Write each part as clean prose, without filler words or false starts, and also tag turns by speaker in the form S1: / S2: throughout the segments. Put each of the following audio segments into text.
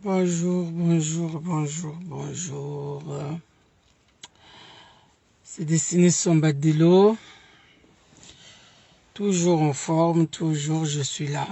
S1: Bonjour, bonjour, bonjour, bonjour. C'est Destiné Sombadilo. Toujours en forme, toujours je suis là.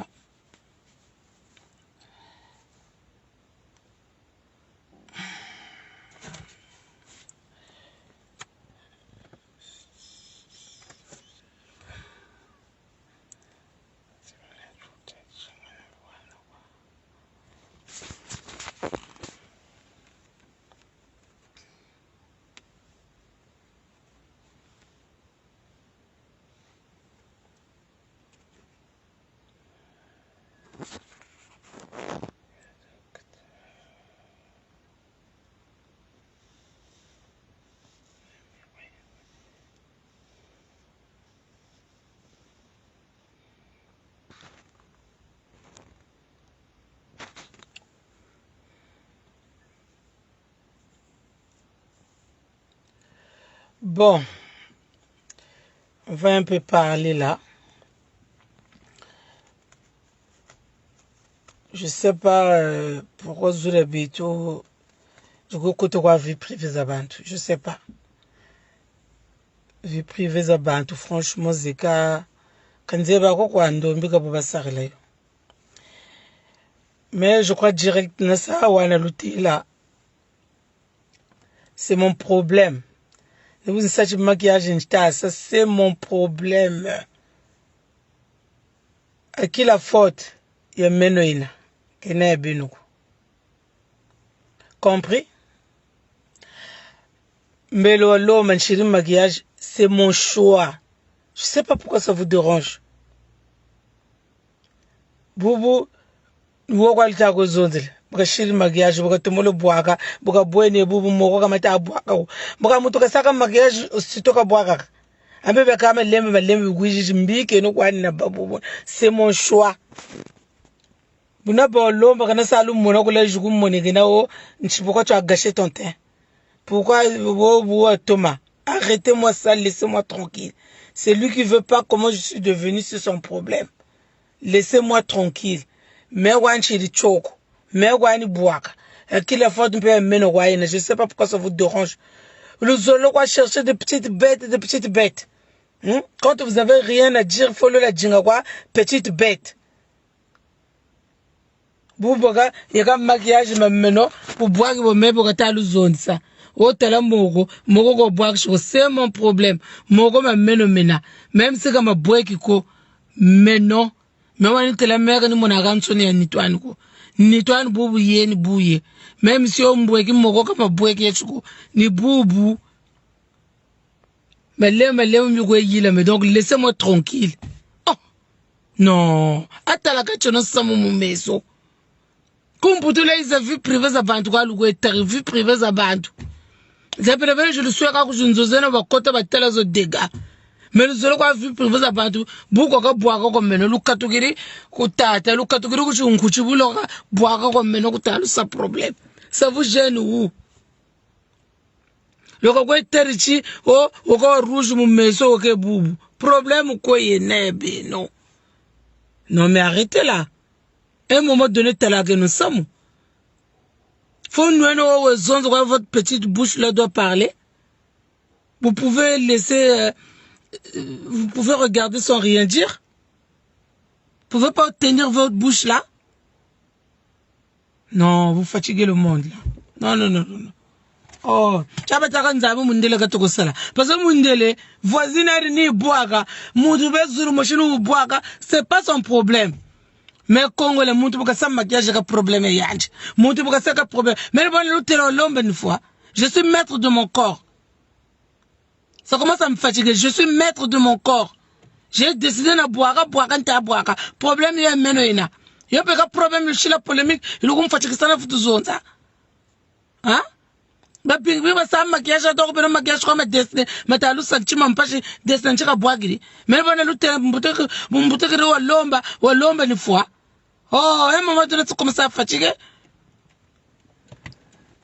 S1: Bon, on va un peu parler là. Je sais pas pourquoi vous habitez du côté de la vie privée d'Abantou. Je sais pas. Vie privée d'Abantou, franchement, c'est quand je vais quoi ndombi ka baba sarela. Mais je crois direct na ça wana lutila. C'est mon problème. Ne vous sachez maquillage ça c'est mon problème. À qui la faute? Il y a menoina. Qui n'est pas compris? Mais le manchiri maquillage, c'est mon choix. Je sais pas pourquoi ça vous dérange. Boubou, vous allez faire quoi zondel? Brachiri maquillage, vous allez tomber le bois, vous allez boire ne boubou moro comme ta bois. Vous allez monter ça maquillage aussitôt que boire. Un peu comme c'est mon choix. Vous n'avez pas l'homme qui n'a pas le mono que les jours monégina pourquoi tu as gâché ton temps? Pourquoi vous Thomas? Arrêtez-moi ça, laissez-moi tranquille. C'est lui qui veut pas comment je suis devenu, c'est son problème. Laissez-moi tranquille. Mais wanchi choco. Mais wani boaka. Qui la faute peut mener wayne. Je sais pas pourquoi ça vous dérange. Le zolo va chercher des petites bêtes, des petites bêtes. Quand vous avez rien à dire, il faut le la dire quoi, petite bête. Vous voyez, il y a un maquillage maintenant pour boire vos mets pour être à l'ozone ça. Au tel mogo go boire c'est mon problème. Mogo m'a mena. Même si comme boire qui ko, mais non. Mais on est la mère ni mon agam sonné ni toi ko. Ni toi boubou yé ni bouye. Même si on boire qui mogo comme boire qui est ni boubou. Mais donc laissez-moi tranquille. Oh non, attends que tu n'as pas mon maison. Comme pour tous les vues privées à Bantu, vues privées à Bantu. J'ai préféré je le suis quand je ne sais pas côté de tels dégâts. Mais le seul quoi vues privées à Bantu, beaucoup de boire comme maintenant, le catégorie, le catégorie que je ne couche pas, boire comme maintenant, c'est problème. Ça vous gêne où? Le quoi terrichi oh rouge mon maison ok boubou problème quoi y est non non mais arrêtez là un moment donné t'as la que nous sommes faut nous votre petite bouche là doit parler vous pouvez laisser vous pouvez regarder sans rien dire vous pouvez pas tenir votre bouche là non vous fatiguez le monde là non oh, chabataka nzabu mundele katoko sala. Parce que mundele, voisinage ni boaga, moudube zuru mochinu boaga, c'est pas son problème. Mais Congo le moutou boka sa maquillage ka problème yanj. Moutou boka sa ka problème. Mais bon le telo l'homme une fois. Je suis maître de mon corps. Ça commence à me fatiguer. Je suis maître de mon corps. J'ai décidé na boaga nta boaga. Problème y a meno ina. Yo peka problème le chila polémique, il me fatigue ça na futu zonza. Hein? Ba pingwi ba sa maquillage to ko maquillage ko ma destiné matalu santi mampashi destiné chika bwagiri mais bona lute mbute kiri wa lomba ni fois oh et maman tu commence comme ça fatigué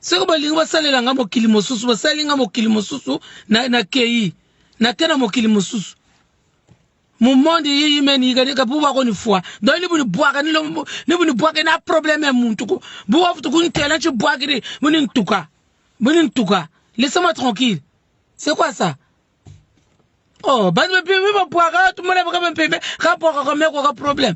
S1: c'est ko balingi ba salela nga mokili mosusu ba salinga mokili mosusu na kei na tena mokili mosusu mon monde yi meni ga ka buba ko ni fois donc ni bu boaka ni bu boaka na problème mon tuko bu of tuko ni tela ci boaka ni bunin tuka laissez-moi tranquille c'est quoi ça oh ba me pe boaka tout le monde va me pe ka boaka ko me ko problème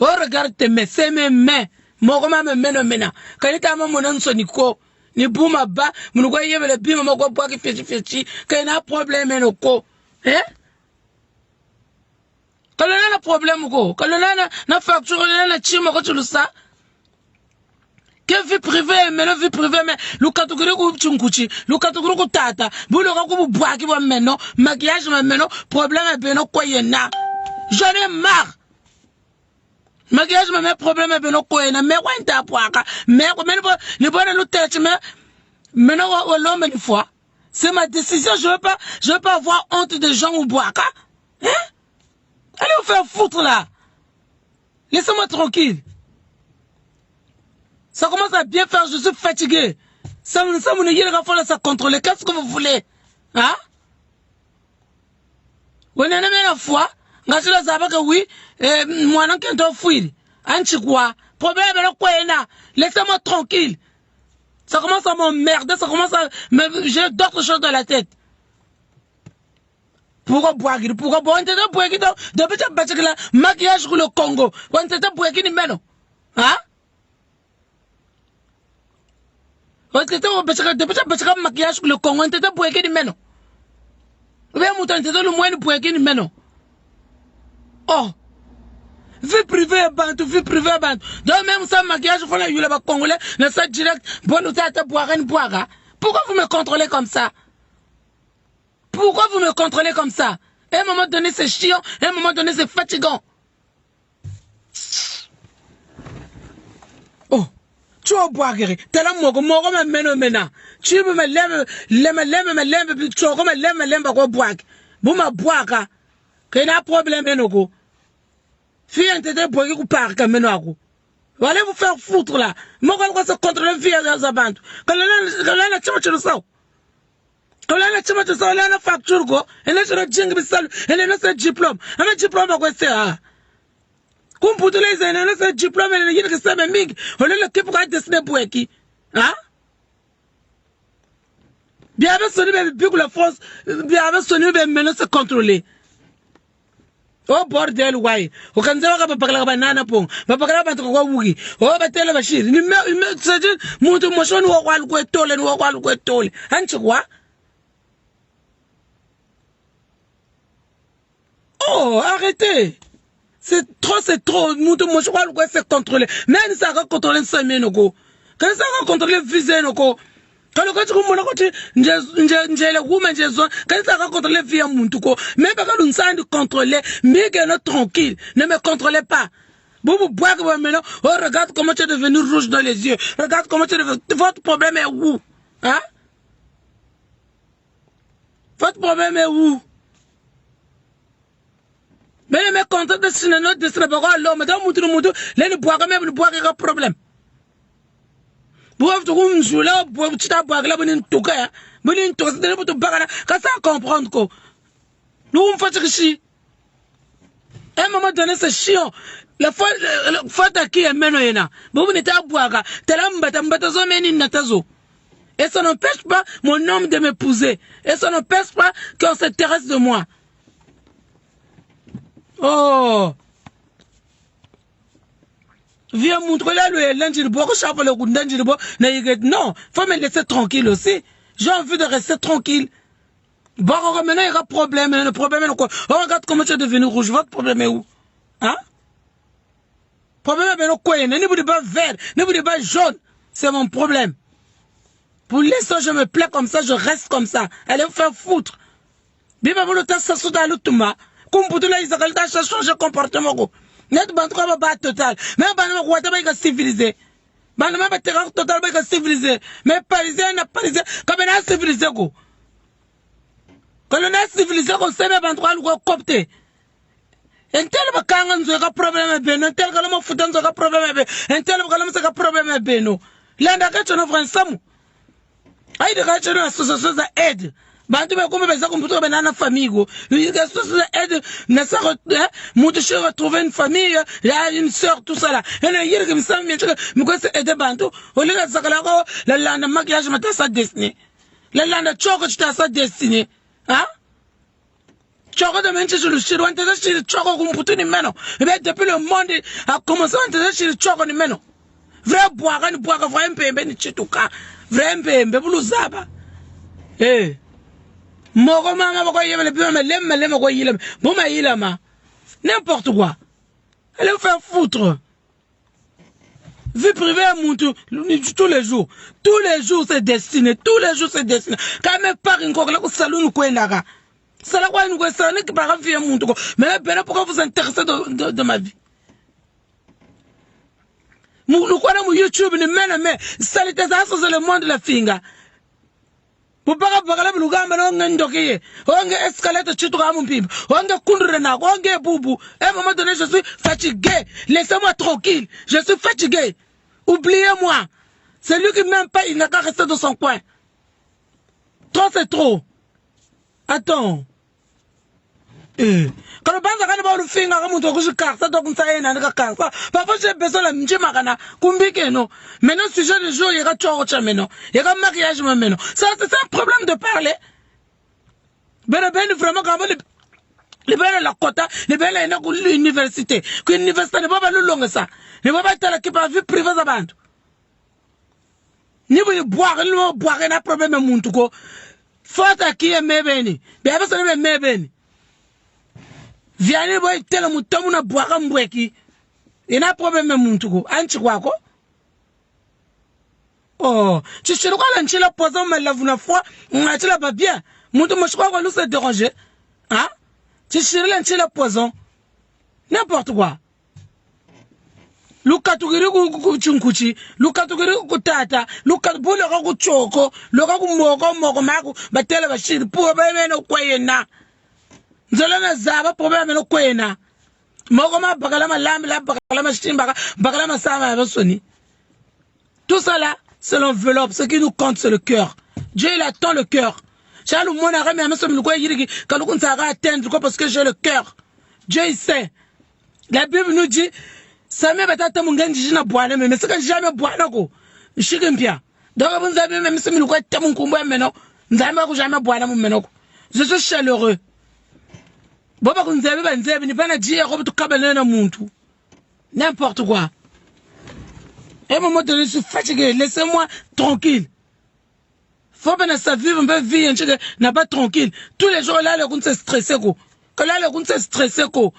S1: oh regarde tes mains c'est mes mains mo ko ma me meno mena kanita ma mo nan so ni ko ni buma ba mun ko yebele bima mo ko boaka feti kay na problème no ko Quand on a un problème, quand on a une facture, on a un chimo, quand tu le sais. Que vie privée, mais la vie privée, mais le catégorie ou tchunkuchi, le catégorie ou tata, vous le recouvre bois qui va maintenant, maquillage maintenant, problème est bien, quoi y en a. J'en ai marre. Maquillage me met problème est bien, quoi y en a, mais ouais, t'as poids, mais le bon nous tête, mais maintenant, l'homme une fois. C'est ma décision, je veux pas avoir honte des gens ou bois, hein? Allez vous faire foutre là. Laissez-moi tranquille. Ça commence à bien faire, je suis fatigué. Ça ça contrôler. Qu'est-ce que vous voulez? Hein? Vous n'avez même la foi. Oui, moi, non, qu'un fouille. Quoi? Problème, laissez-moi tranquille. Ça commence à m'emmerder, ça commence à j'ai d'autres choses dans la tête. Pourquoi boire? Pourquoi boire? On t'était boire qui depuis que tu as maquillage sur le Congo. On t'était boire qui ni meno. Hein? On t'était depuis que tu as maquillage sur le Congo. On t'était boire qui ni meno. On t'était le moins de boire qui ni meno. Oh! Vie privée bantu, vie privée bantu. Donc même ça maquillage, il faut la yule congolais, le ça direct, bon nous t'as boire une boire. Pourquoi vous me contrôlez comme ça? Pourquoi vous me contrôlez comme ça? À un moment donné c'est chiant, à un moment donné c'est fatigant. Oh, tu vas boire guéri. T'es là mogo me mena. Tu veux me lève, tu vas me lève quoi boire. Vous me boire car qu'il y a un problème enogo. Fille t'es boire ou par kamenoago. Vous allez vous faire foutre là. Moi quand se contrôler fille à Zabantu. Quand la tu le sais. Quand la tu le sais, la facture go, elle est sur le jingle bisal, elle est sur le diplôme. Un diplôme à quoi c'est ah. Comme pour tous les années, elle est sur le diplôme, elle est que ça me mig. On est le type qui dessiner pour qui. Hein? Bien avec sonné bien que la France, bien avec sonné bien maintenant se contrôler. Oh bordel why ukanza ka papakala ka banana pong papakala ba tko wugi oh batela bashiri ni me tsaje muntu moshoni wa kwalu kwetole ni wa kwalu kwetole hanchi kwa oh arrêtez c'est trop muntu moshoni kwalu kwetole se contrôler mais ça ka contrôler semaine ko quand ça ka contrôler visé noko quand tu comprends que njele woman jezo quand ça va contrôler vie à muntu ko mais pas que nous sommes contrôler mais que nous tranquille ne me contrôlez pas vous boire maintenant oh regarde comment tu es devenu rouge dans les yeux regarde comment tu es devenu votre problème est où hein votre problème est où mais les mecs contents de signer notre destin pas l'homme dans muntu les ne boire même ne boire aucun problème. Vous avez tout là, vous avez tout à boire là, vous avez tout cas, vous avez tout ça, vous avez tout ça comprendre quoi. Nous on fait ici. À un moment donné c'est chiant. La fois qui est maintenant, vous n'êtes à boire, t'as zomeni natazo. Et ça n'empêche pas mon homme de m'épouser. Et ça n'empêche pas qu'on s'intéresse de moi. Oh. Viens montrer là le lundi de bois, non, faut me laisser tranquille aussi. J'ai envie de rester tranquille. Bon, maintenant il y aura problème, le problème est quoi? Oh, regarde comment tu es devenu rouge, votre problème est où? Hein? Problème est bien quoi? Ne vous dites pas vert, ne vous dites pas jaune, c'est mon problème. Pour l'instant, je me plais comme ça, je reste comme ça. Allez vous faire foutre. Bien, le temps, ça saute à l'autre, comme pour tout là, ils ont changé de comportement. Net bantu ba total mais banama ko wata ba ka civiliser banama ba terreur total ba ka civiliser mais parisien na parisien ka bena civiliser ko na civiliser ko sebe bantu ko copter entel ba kanga nzo ka problème beno entel ka mo futa nzo ka problème be entel ba ka ka problème beno lenda ka tsono fransamu ai de ka tsono association za aide Bantu be comme beza kumputo be nana famille go. Aide na sa mutu chez retrouver une famille, il y a une sœur tout ça là. Et na yiri comme ça mais me quoi c'est aider bantu. Au lieu de sakala ko la landa maquillage mata sa destinée. La landa choko tu sa destinée. Hein? Choko de menche sur le chiro ante de choko kumputo ni meno. Et bien depuis le monde a commencé ante de choko ni meno. Vrai boire ni boire vrai mpembe ni chituka. Vrai mpembe buluzaba. Eh. Moko mama bako yele puis lemme ko yile bon ma yile ma n'importe quoi allez vous faire foutre vie privée à mon tous les jours c'est destiné quand même pas une quoi la salon ko endaka sala quoi nous ko ça ne pas vie mon tout mais ben pourquoi vous intéressez de ma vie nous quoi na YouTube ni mais ça c'est le monde de la finga. Bubaka bakala bulugamba no ngendokiye onge escalate chitu ka mumpimba onge kundure na onge bubu et moment donné je suis fatigué laissez-moi tranquille je suis fatigué oubliez-moi c'est lui qui même pas il n'a qu'à rester dans son coin trop c'est trop attends quand banza kana ba lufinga ka muntu okushikasa to kunsaena ndika kasa papa j'ai besoin la mjima kana kumbike no maintenant sujet de jour yeka choro cha meno yeka mariage meno ça c'est un problème de parler ben vraiment quand les ben la quota les ben ina ku l'université ku université ne baba lulonga ça ne baba tala ki pa vie privée za bantu ni bu boire na problème muntu ko fota ki e mebeni be abasa ne mebeni Vianney boy tela mutamu na boaka mbweki. Ina problème muntuko. Anchi kwako. Oh, chichiruka la nchila poison mais la vuna fois, ngachila pas bien. Muntu moshikwa kwa se déranger. Hein? Chichiru la nchila poison. N'importe quoi. Luka tugiri ku chunkuchi, luka tugiri ku tata, luka bule ku choko, luka ku moko maku batela bashiri pour ba meno kwena. Nzolana zaba problème no kwena moko ma bakala malambi la bakala mashimba bakala masama ya basoni tout ça là c'est l'enveloppe ce qui nous compte c'est le cœur Dieu il attend le cœur chalu mona rame amaso mluko yiriki kaluku nsaka atteindre quoi parce que j'ai le cœur Dieu il sait la Bible nous dit ça me batata munganji na bwana mais c'est que jamais bwana ko shiki mpia donc vous avez même ce mluko tamu nkumbo meno nzamba ko jamais bwana mu meno je suis chaleureux Boba kunzebe banzebe ni bana jiye ko butukabelena na muntu n'importe quoi et moment donné je suis fatigué laissez-moi tranquille faut bien ça vivre un peu vie n'a pas tranquille tous les jours là le kun se stresser ko que là le kun se stresser ko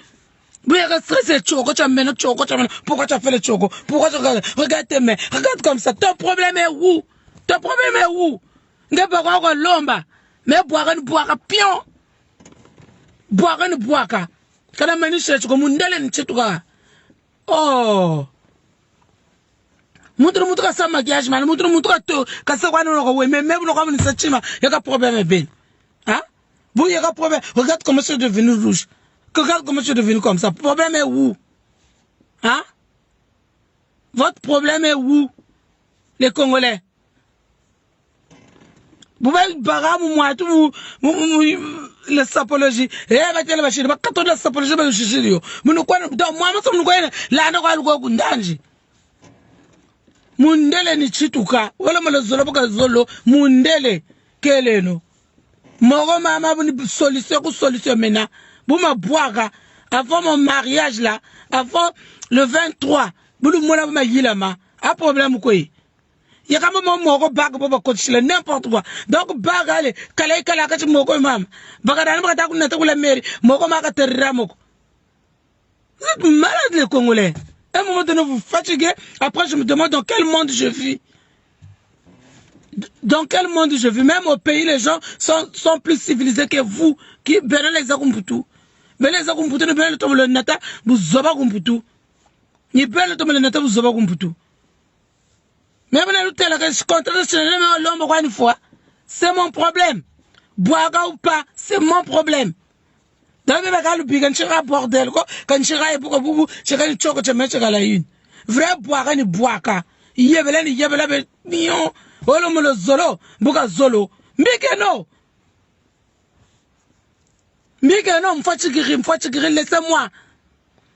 S1: oui stressé choko cha meno pourquoi tu as fait le choko pourquoi tu regarde tes mains regarde comme ça ton problème est où ngeba ko lomba mais boire pion boire ni boaka kana manisha chiko mundele ni chituka oh mutu ka sa maquillage man mutu ka to ka sa kwa no ko we même no ko ni sachima yaka problème ben hein vous yaka problème regarde comment c'est devenu rouge regarde comment c'est devenu comme ça problème est où hein votre problème est où les Congolais vous voyez baramu moi tout la sapologie et avec la machine ba kato la sapologie ba shishiriyo muno kwa do moi maso muno kwa la na kwa luko kundanji mundele ni chituka wala mala zolo boka zolo mundele keleno moro mama buni solution mena buma boaka avant mon mariage là avant le 23 bulu mona ma yilama a problème quoi il y a quand même moko bag boba coach n'importe quoi donc bag allez kala ka moko mam bagada na ta kunna ta kula mairie moko maka terra moko vous êtes malades les Congolais à un moment donné vous fatiguez après je me demande dans quel monde je vis même au pays les gens sont plus civilisés que vous qui benent les akumputu benent les akumputu ne benent le nata vous zoba kumputu ni benent le nata vous zoba kumputu. Mais c'est mon problème. Boaga ou pas, c'est mon problème. Dans le cas où quand tu as bordel, quand tu as beaucoup, tu as une chocolat, tu as la une. Vrai boaga ni boaga. Yebela, nion. Olo mo le zolo, buka zolo. Mbike no. Mbike no mfatshikiri laissez-moi.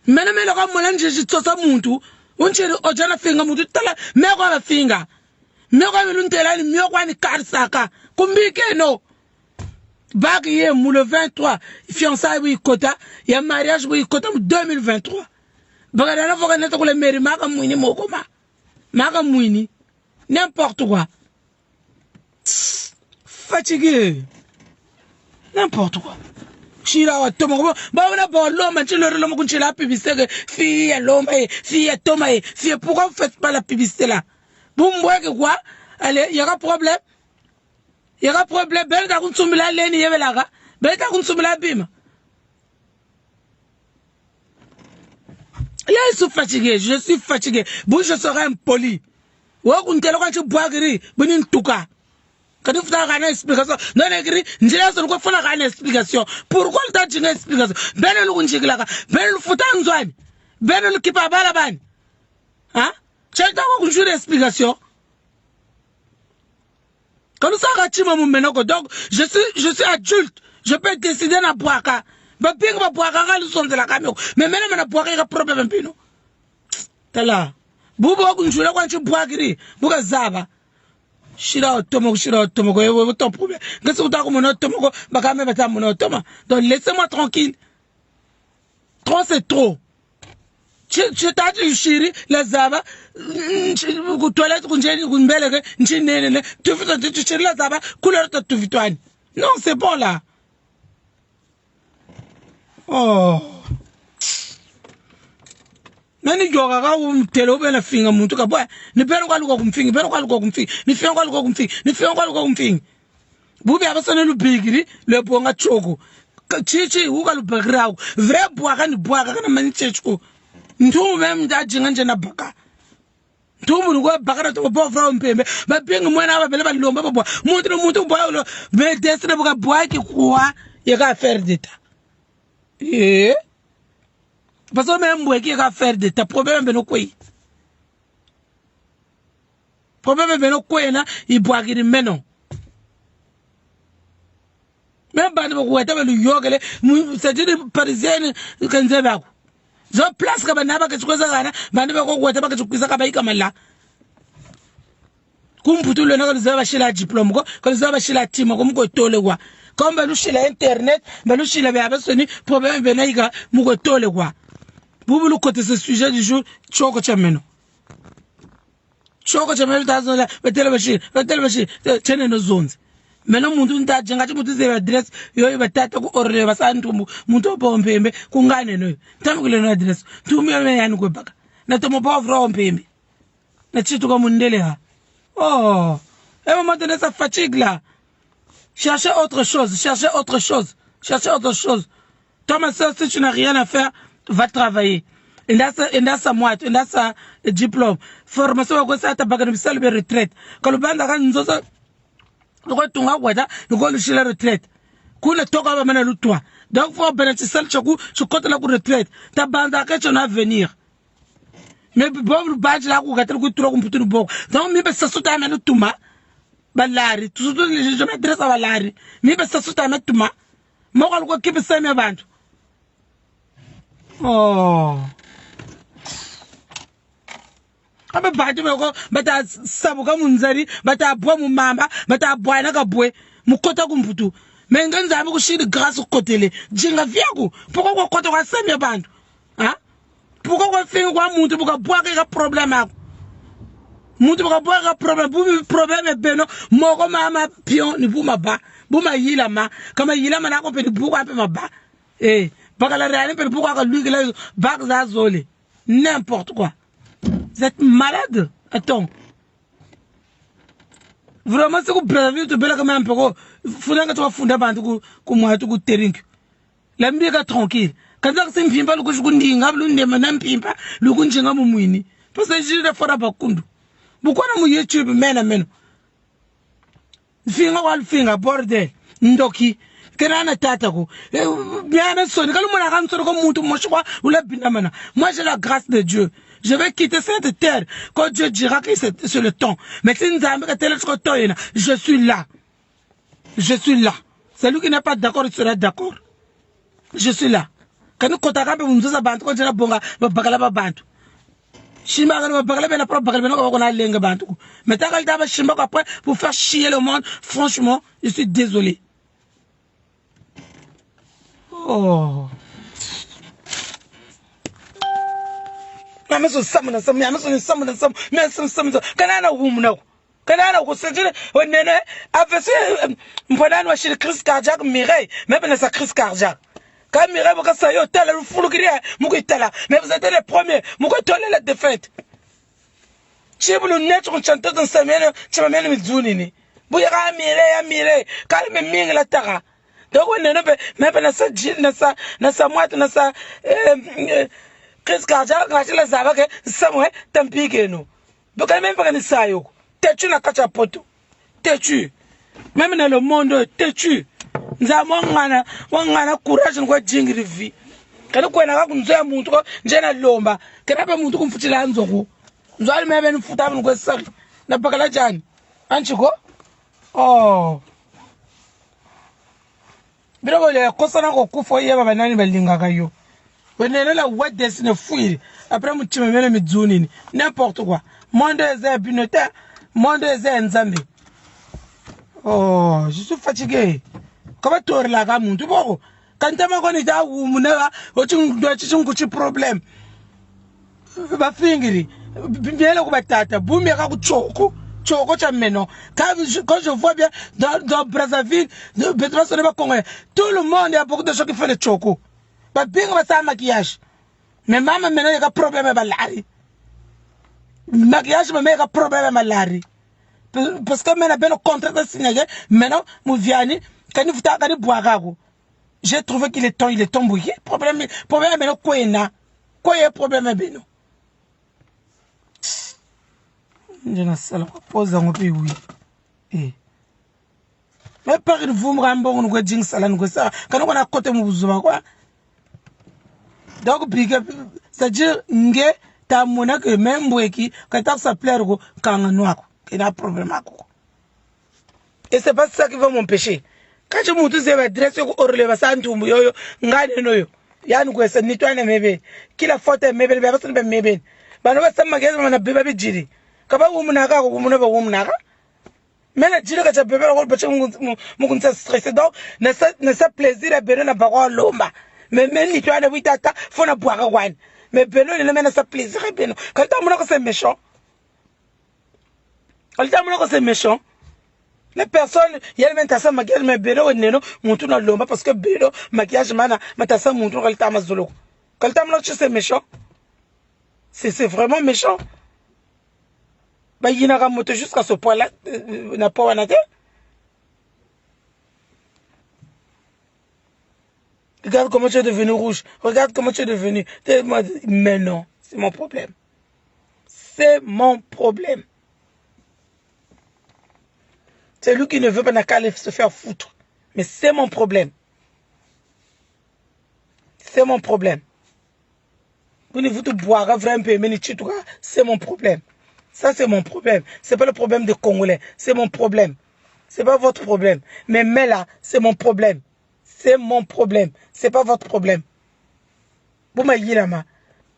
S1: Mena mele ka mona nje jitsosa muntu. Unchiri ojana finga muntu tala meko ba finga. Meko ba luntela ni meko ani karsaka. Kumbike no. Bag ye mou le 23 fiançailles oui quota, il y a mariage oui quota 2023. Bagada foka neta ko le mairie maka muini mokoma. Maka muini. N'importe quoi. Fatigué. N'importe quoi. Chira wa tomo ba na ba l'homme tu le l'homme qu'on la publicité fille l'homme fille Thomas fille pourquoi vous faites pas la publicité là? Vous me que quoi? Allez, il y aura problème. Il y aura problème. Ben ta kunsumila leni yebelaga. Ben ta kunsumila bima. Là je suis fatigué, je suis fatigué. Bon je serai impoli. Wa kuntelo kwa tu boagiri, boni ntuka. Quand il faut avoir une explication, non, écrit, n'jila sur quoi faut avoir une explication. Pourquoi le temps d'une explication? Ben le kunjigla, ben le foutan zouane, ben le kipa balaban. Hein? Tu as une explication. Quand nous sommes à donc, je suis adulte, je peux décider na boaka. Ben bien que ma boaka, nous sommes de la camion. Mais maintenant, na boaka, il y a un problème, pino. T'es là. Boubou, kunjula, quand tu boagiri, bouga zaba. Shira otomo ko ton problème. Qu'est-ce que tu as comme otomo bakame bata mon otomo. Donc laissez-moi tranquille. Trop c'est trop. Tu t'as dit chéri la zaba toilette kunjeni kunbeleke nchinene tu fais tu chéri la zaba couleur de tu vitouane. Non, c'est bon là. Oh. Nani yoga ka telo bela finga muntu ka boy ni pelo kwa luko kumfingi pelo kwa luko kumfingi ni fiyo kwa luko kumfingi ni fiyo kwa luko kumfingi bubi abasana lu bigiri le bonga choko chichi uka lu bagrawo vrai boaka ni boaka kana mani chechko ntumu mem da jinga nje na baka ntumu ngo baka na to bo fra mpembe ba pinga mwana ba bele ba lomba ba muntu boya lo be desre boka boaki kwa ye ka faire d'état parce que même moi qui a faire de ta problème ben quoi problème ben quoi na il boit qui menon même pas de quoi ta le yoga c'est dire parisienne quand c'est ba je place ka bana ba ke tsoza kana bana ba ko ta ba ke tsukisa ka ba ikamala kumputu le na ka zaba shila diplôme ko zaba shila timo ko mko tole kwa comme ba lu shila internet ba lu shila ba soni problème ben iga mko tole kwa. Vous voulez côté ce sujet du jour, Choko Chameno. Choko Chameno, tiens nos zones. Maintenant, mon tour t'a djanga, tu me dis l'adresse, yo, va tata ou orle, va s'en tout, mon tour pour un pm, qu'on gagne, no. Tant que l'adresse, tout me met à nous back. N'a ton pauvre en pm. N'a tu comme un délai. Oh, et on m'a donné sa fatigue là. Cherchez autre chose, cherchez autre chose, cherchez autre chose. Toi, ma soeur, si tu n'as rien à faire, va travailler. Et là, ça moite, et là, ça diplôme. Formation, quoi, ça, t'as pas gagné ça, le retraite. Quand le band a nous autres, nous avons un wada, nous avons la retraite. Qu'on ne toque pas maintenant le toit. Donc, faut bénéficier de ce coup, je compte la retraite. Ta bande a quelque chose à venir. Mais bon, le badge là, vous gâtez le coup, trop compliqué de bon. Donc, mais ça saute à mettre tout ma. Balari, tout ce que je m'adresse à Balari. Mais ça saute à mettre tout ma. Moi, on va qui peut s'aimer bantu. Oh. Abe bati meko bata sabuka munzari bata bwa mumamba bata bwa na kabwe mukota kumputu menga nzabe kushiri grâce kotele jinga vyaku pourquoi ko kota kwa semya bantu hein pourquoi ko finga kwa muntu buka bwa ka problème ako muntu buka bwa ka problème beno moko mama pion ni buma ba buma yila ma kama yila ma na ko pe buka pe maba baka la réalité pe buka ka lui la bak za zole n'importe quoi. Vous êtes malade? Attends. Vraiment, c'est que vous prévenez de belle comme un peu. Faut que tu vas fonder bantu comme tu terink. La mieux tranquille. Quand ça c'est pimpa le que je gundi ngablu ndema na pimpa le kunji ngamu muini. Parce que j'ai de fora bakundu. Pourquoi na mu YouTube mena meno? Finga wal finga bordel. Ndoki. Kenana tata ko. Bien sonné quand on a rentré comme mutu mo choix ou la binamana. Moi j'ai la grâce de Dieu. Je vais quitter cette terre quand Dieu dira que c'est sur le temps. Mais si nous avons je suis là. Je suis là. Celui qui n'est pas d'accord, il sera d'accord. Je suis là. Quand nous comptons, nous avons bantu, quand nous avons bantu. Shimba va parler bien après, parler bien on a l'engue bantu. Mais t'as qu'à le shimba après pour faire chier le monde. Franchement, je suis désolé. Oh. Mais c'est ça, mais c'est ça, mais c'est ça. Canada ou non? Canada ou c'est dire, on est né. Avec ce, voilà, nous chez crise cardiaque, Mireille, même dans sa crise cardiaque. Quand Mireille va casser au tel, le fou le gré, Moukitala. Mais vous êtes les premiers, Moukitala la défaite. Tu veux le net, on chante dans sa mère, tu vas même me zounini. Bouillera Mireille, calme ming la tara. Donc on est même dans sa gîte, dans sa moite, dans sa crise cardiaque, quand tu la savais que ça m'a tampiqué nous. Donc même pas que ça yo. T'es-tu la cachapoto? T'es-tu? Même dans le monde, t'es-tu? Nzamongana wangana courage ngwa jingiri vi kana kwena ka kunzoya muntu ko njena lomba kana pa muntu kumfutila nzoko nzwali mebe nifuta abantu kwesari na bakala jani anchiko oh biro le kosana ko kufo yeba banani balinga kayo wenene la what destiny fuiri après mutima mele midzuni n'importe quoi monde est binota monde est nzambe oh je suis fatigué. Comment tu as la gamme? Tu vois, quand tu as dit que tu as un problème, va fingiri. Bien là, batata, boum, y'a un choco, choco, tu as menon. Quand je vois bien dans Brazzaville, tout le monde, il y a beaucoup de gens qui font le choco. Bah, bien, on va faire un maquillage. Mais maman, maintenant, il y a un problème avec Malari. Maquillage, mais il y a un problème avec Malari. Parce que maintenant, le contrat de signaler, maintenant, Mouviani, quand vous avez boire, j'ai trouvé qu'il est temps bouillé. Problème, maintenant, quoi est le problème, maintenant? Je ne sais pas, pose un peu, oui. Mais par une vous me rambon, nous disons ça, nous ça, quand on a côté, nous quoi. Donc, c'est-à-dire, n'gé, ta mona que même bouéki, quand tu as plaire, quand on a noir, il y a un problème. Et c'est pas ça qui va m'empêcher. Quand je me dis que je vais relève ça, je vais yani kwesa nitwana mebe kila foto mebe baba sebe mebe bana ba samma geza mana beba be jiri kaba umuna ka umuna ba umuna ka mena jiri ka bebe ko bache mukunsa stressé donc na sa plaisir à beno na ba ko lomba mais nitwana witata fona boaka kwane mais beno le mena sa plaisir à beno quand tu amuna ko c'est méchant quand tu amuna ko c'est méchant. Les personnes, il y a même tassa maquillage, mais béro et néno, mon tour dans l'ombre parce que béro, maquillage, mana, ma tassa mon tour, quand t'as mazolo. Quand t'as mazolo, c'est méchant. C'est vraiment méchant. Bah, il y a un moto jusqu'à ce point-là, n'a pas un athée. Regarde comment tu es devenu rouge. Regarde comment tu es devenu. Mais non, c'est mon problème. C'est mon problème. C'est lui qui ne veut pas se faire foutre. Mais c'est mon problème. C'est mon problème. Vous ne voulez boire vraiment peu, mais c'est mon problème. Ça, c'est mon problème. C'est pas le problème des Congolais. C'est mon problème. C'est pas votre problème. Mais là, c'est mon problème. C'est mon problème. C'est pas votre problème. Vous m'avez dit là,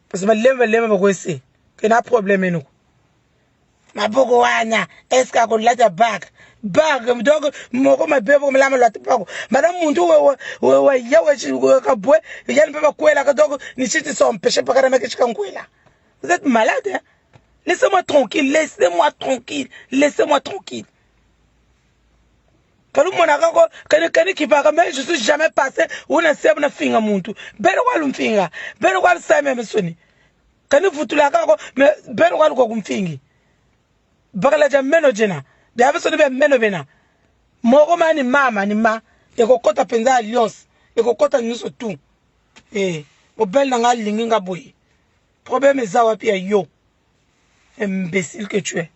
S1: parce que je vais qu'il y a un problème, nous. Ma bogoana, est-ce qu'on l'a de bag? Bag, donc, mon ma bébé, me l'a malade. Madame Mundu, Yawe, il y a un peu de quoi là, donc, ni si tu son péché par la mec qui là. Vous êtes malade, hein? Laissez-moi tranquille, laissez-moi tranquille, laissez-moi tranquille. Quand mon arago, quand qui parle, mais je suis jamais passé, on a servi un finger muntu. Ben wal un finger, ben wal ça même sonné. Quand vous tout la rago, mais ben wal ko un finger. Bagala jameno jena de ave so be meno bena moko mani mama ni ma e ko kota penza alliance e ko kota nyuso tu o bel na ngali lingi nga boyi problème za wapi ya yo imbécile que tu es